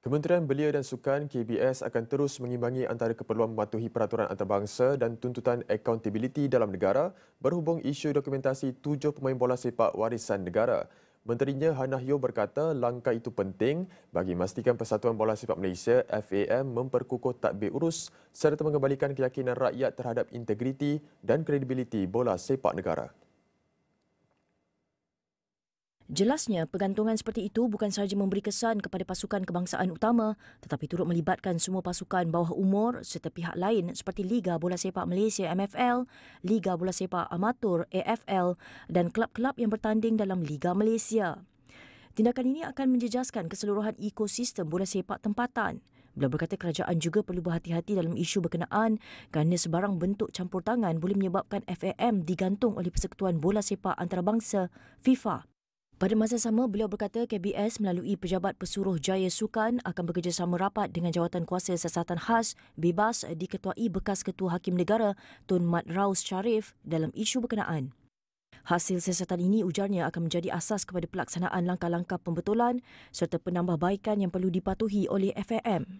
Kementerian Belia dan Sukan KBS akan terus mengimbangi antara keperluan mematuhi peraturan antarabangsa dan tuntutan accountability dalam negara berhubung isu dokumentasi 7 pemain bola sepak warisan negara. Menterinya Hannah Yeoh berkata langkah itu penting bagi memastikan Persatuan Bola Sepak Malaysia FAM memperkukuh tadbir urus serta mengembalikan keyakinan rakyat terhadap integriti dan kredibiliti bola sepak negara. Jelasnya, pergantungan seperti itu bukan sahaja memberi kesan kepada pasukan kebangsaan utama tetapi turut melibatkan semua pasukan bawah umur serta pihak lain seperti Liga Bola Sepak Malaysia MFL, Liga Bola Sepak Amatur AFL dan kelab-kelab yang bertanding dalam Liga Malaysia. Tindakan ini akan menjejaskan keseluruhan ekosistem bola sepak tempatan. Beliau berkata kerajaan juga perlu berhati-hati dalam isu berkenaan kerana sebarang bentuk campur tangan boleh menyebabkan FAM digantung oleh Persekutuan Bola Sepak Antarabangsa FIFA. Pada masa sama, beliau berkata KBS melalui Pejabat Pesuruh Jaya Sukan akan bekerjasama rapat dengan Jawatan Kuasa Siasatan Khas bebas diketuai bekas Ketua Hakim Negara Tun Mat Raus Sharif dalam isu berkenaan. Hasil siasatan ini ujarnya akan menjadi asas kepada pelaksanaan langkah-langkah pembetulan serta penambahbaikan yang perlu dipatuhi oleh FAM.